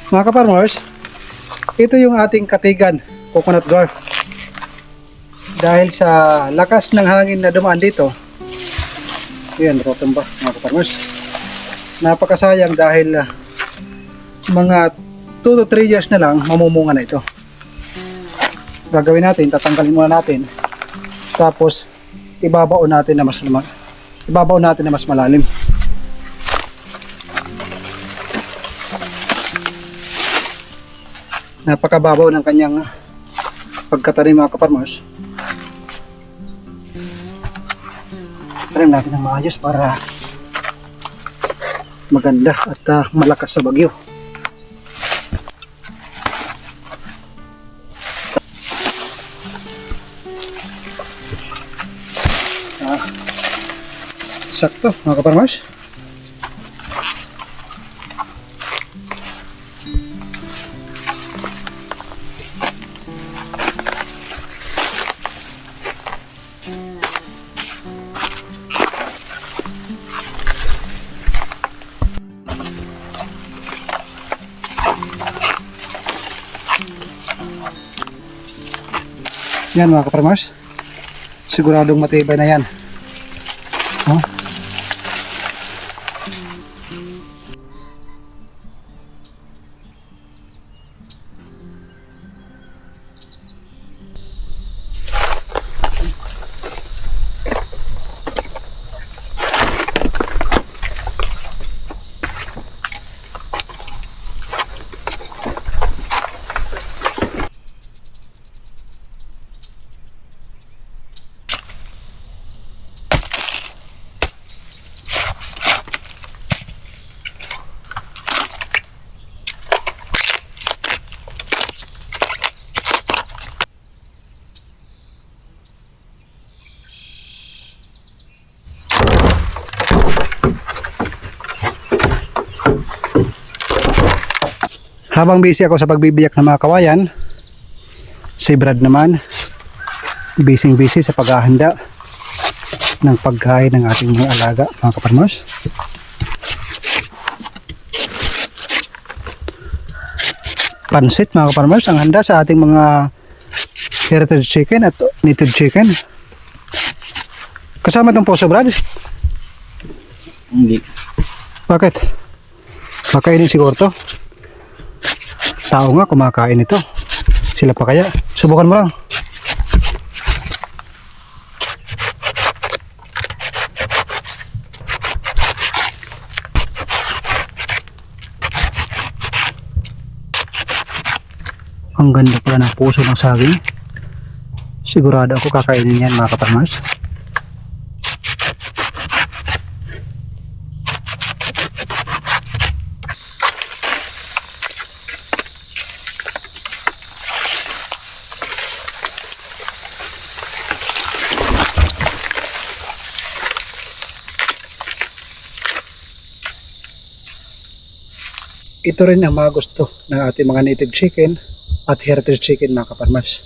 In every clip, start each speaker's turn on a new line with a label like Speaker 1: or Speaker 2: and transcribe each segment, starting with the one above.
Speaker 1: Mga ka-farmers, ito yung ating katigan, coconut dwarf. Dahil sa lakas ng hangin na dumaan dito, yan, rotumba mga ka-farmers. Napakasayang dahil mga 2 to 3 years na lang mamumunga na ito. Gagawin natin, tatanggalin muna natin. Tapos ibabaw natin na mas malalim. Napakababaw ng kanyang pagkatanim mga ka-farmers. Tanim natin ng maayos para maganda at malakas sa bagyo. Sakto mga ka-farmers. Yan mga ka-farmers, siguradong matibay na yan. Oh. Habang busy ako sa pagbibiyak ng mga kawayan, si Brad naman busy sa paghahanda ng pagkain ng ating mga alaga mga ka-farmers. Pansit mga ka-farmers ang handa sa ating mga heritage chicken at native chicken. Kasama itong puso, Brad?
Speaker 2: Hindi.
Speaker 1: Bakit? Pakainin siguro to. Tao nga kumakain ito. Sila pa kaya? Subukan mo lang. Ang ganda pala ng puso ng saging. Sigurado ako kakainin yan mga ka-farmers. Ito rin ang mga gusto ng ating mga native chicken at heritage chicken mga ka-farmers.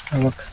Speaker 1: Hawak.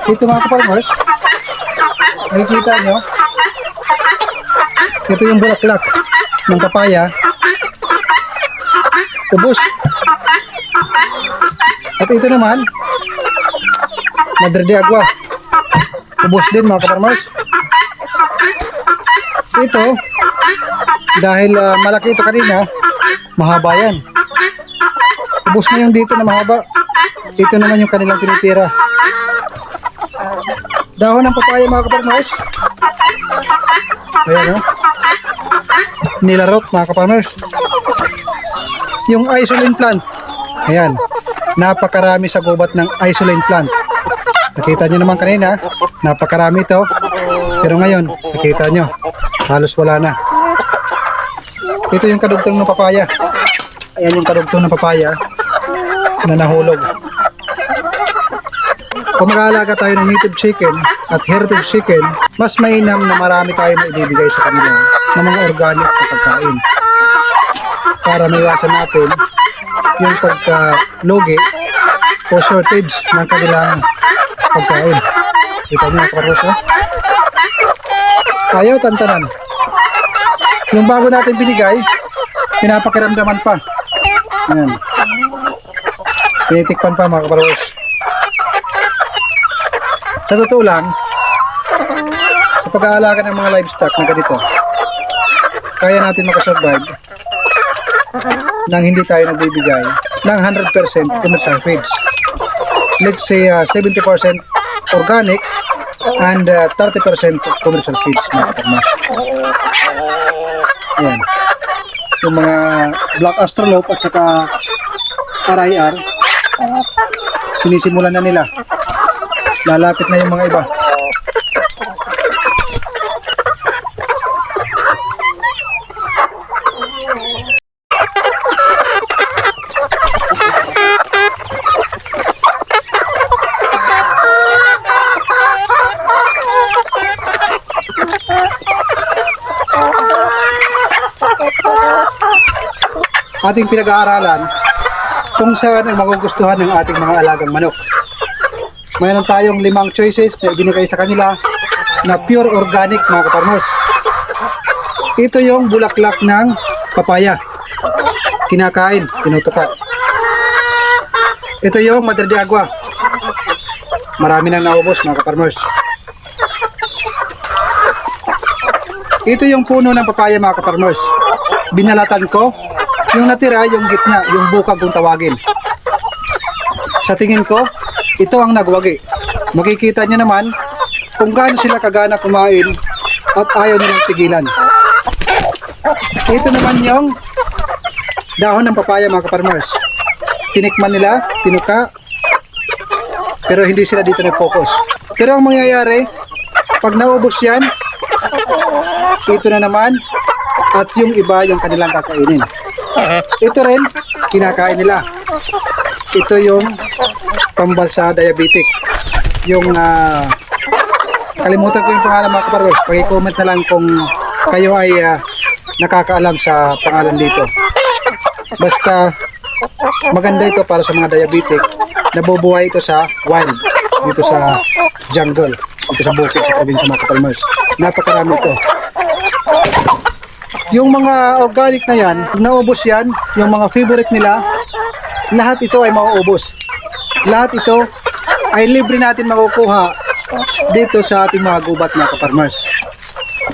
Speaker 1: Ito mga ka-farmers, makikita nyo, ito yung bulaklak ng papaya, ubos. At ito naman, Madre de Agua, ubos din mga ka-farmers. Ito, dahil malaki ito kanina, mahaba yan. Ubos na yung dito na mahaba. Ito naman yung kanilang tinitira. Dahon ng papaya mga ka-farmers. Ayan o. Nilarot mga ka-farmers. Yung isolane plant. Ayan. Napakarami sa gubat ng isolane plant. Nakita nyo naman kanina, napakarami ito. Pero ngayon, nakita nyo, halos wala na. Ito yung kadugtong ng papaya. Ayan yung kadugtong ng papaya na nahulog. Kung mag-aalaga tayo ng native chicken at heritage chicken, mas mainam na marami tayo na ibibigay sa kanila ng mga organic na pagkain. Para maiwasan natin yung pagka-logi o shortage ng kanilang pagkain. Kita nyo mga karos, oh. Ayaw tantanan. Yung bago natin binigay, pinapakiramdaman pa. Ayan. Tinitikpan pa mga kaparos. Sa totoo lang, sa pag-aalaga ng mga livestock na ganito, kaya natin makasurvive nang hindi tayo nagbibigay ng 100% commercial feeds. Let's say 70% organic and 30% commercial feeds mga kaparos. Ayan. Yung mga black astrolope at saka RIR, sinisimulan na nila. Lalapit na yung mga iba. Ating pinag-aaralan kung saan ang magugustuhan ng ating mga alagang manok. Mayroon tayong 5 choices na ibinigay sa kanila na pure organic mga ka-farmers. Ito yung bulaklak ng papaya. Kinakain, tinutuka. Ito yung Madre de Agua. Marami nang naubos mga ka-farmers. Ito yung puno ng papaya mga ka-farmers. Binalatan ko. Yung natira, yung gitna, yung bukag kung tawagin. Sa tingin ko, ito ang nagwagi. Makikita nyo naman kung gaano sila kagana kumain at ayaw nilang tigilan. Ito naman yung dahon ng papaya mga ka-farmers. Tinikman nila, tinuka, pero hindi sila dito nag-focus. Pero ang mangyayari, pag naubos yan, ito na naman at yung iba yung kanilang kakainin. Ito rin, kinakain nila. Ito yung tambal sa diabetic. Yung kalimutan ko yung pangalan mga kaparwes. Pag-comment na lang kung kayo ay nakakaalam sa pangalan dito. Basta maganda ito para sa mga diabetic. Nabubuhay ito sa wild, dito sa jungle, dito sa bukid sa probinsya mga kaparwes. Napakarami ito. Yung mga organic na yan, pag naubos yan, yung mga favorite nila, lahat ito ay mauubos. Lahat ito ay libre natin makukuha dito sa ating mga gubat mga ka-farmers.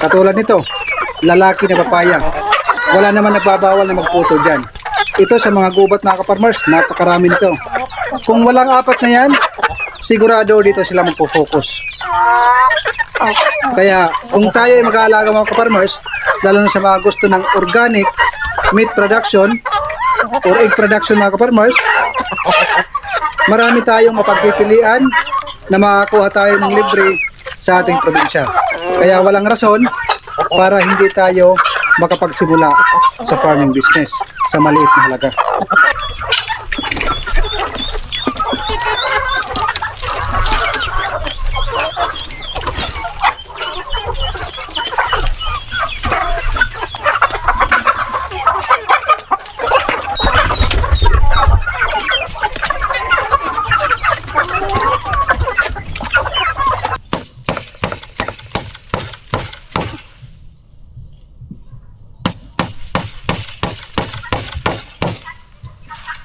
Speaker 1: Katulad nito, lalaki na papaya. Wala naman nagbabawal na magputo dyan. Ito sa mga gubat mga ka-farmers, napakarami nito. Kung walang apat na yan, sigurado dito sila magpo-focus. Kaya kung tayo ay mag-aalaga mga ka-farmers, lalo na sa mga gusto ng organic meat production or egg production mga ka-farmers, marami tayong mapagpipilian na makakuha tayo ng libre sa ating probinsya. Kaya walang rason para hindi tayo makapagsimula sa farming business sa maliit na halaga.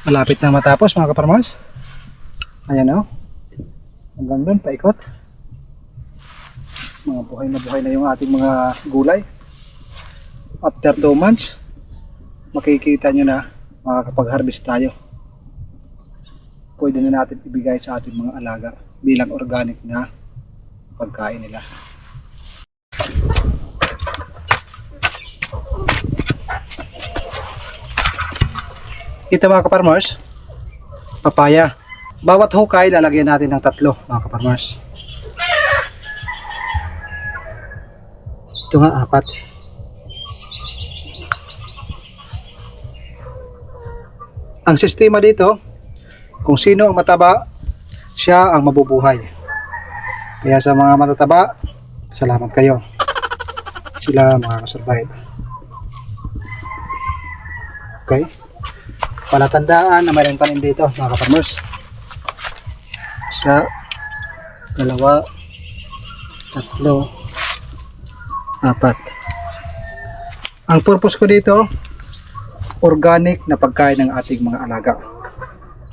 Speaker 1: Malapit na matapos mga kaparmers. Ayan o. Hanggang doon, paikot. Mga buhay na yung ating mga gulay. After 2 months, makikita nyo na makakapag-harvest tayo. Pwede na natin ibigay sa ating mga alaga bilang organic na pagkain nila. Ito mga kaparmers, papaya. Bawat hukay lalagyan natin ng 3 mga kaparmers. Ito nga 4. Ang sistema dito, kung sino ang mataba, siya ang mabubuhay. Kaya sa mga matataba, salamat kayo. Sila makakasurvive. Okay? Palatandaan na mayroon tanim dito mga kaparmers. 1, 2, 3, 4. Ang purpose ko dito, organic na pagkain ng ating mga alaga.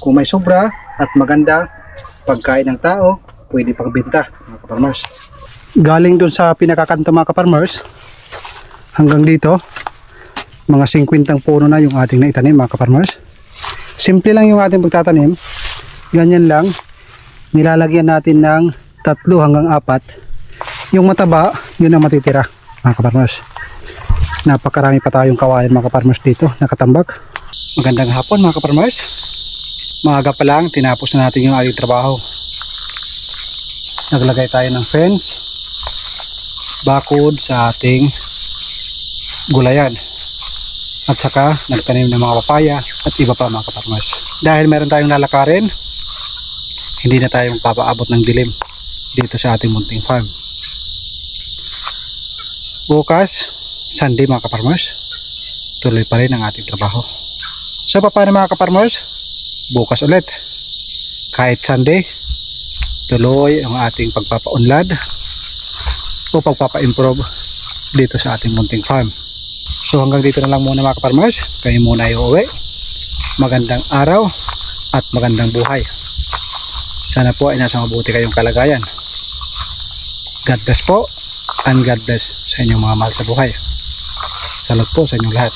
Speaker 1: Kung may sobra at maganda pagkain ng tao, pwede pang benta mga kaparmers. Galing dun sa pinakakanto mga kaparmers hanggang dito, mga 50 puno na yung ating naitanim mga kaparmers. Simple lang yung ating pagtatanim. Ganyan lang. Nilalagyan natin ng 3 hanggang 4. Yung mataba, yun ang matitira mga kaparmers. Napakarami pa tayong kawayan mga kaparmers dito nakatambak. Magandang hapon mga kaparmers. Maaga pa lang, tinapos na natin yung ating trabaho. Naglagay tayo ng fence bakod sa ating gulayan. At saka nagtanim ng mga papaya at iba pa mga kaparmers. Dahil meron tayong lalakarin, hindi na tayo magpapaabot ng dilim dito sa ating munting farm. Bukas Sunday mga kaparmers, tuloy pa rin ang ating trabaho. So paano mga kaparmers, bukas ulit kahit Sunday, tuloy ang ating pagpapaunlad o pagpapa-improve dito sa ating munting farm. So hanggang dito na lang muna mga kaparmers, kayo muna ay uuwi. Magandang araw at magandang buhay. Sana po ay nasa mabuti kayong kalagayan. God bless po and God bless sa inyong mga mahal sa buhay. Salamat po sa inyong lahat.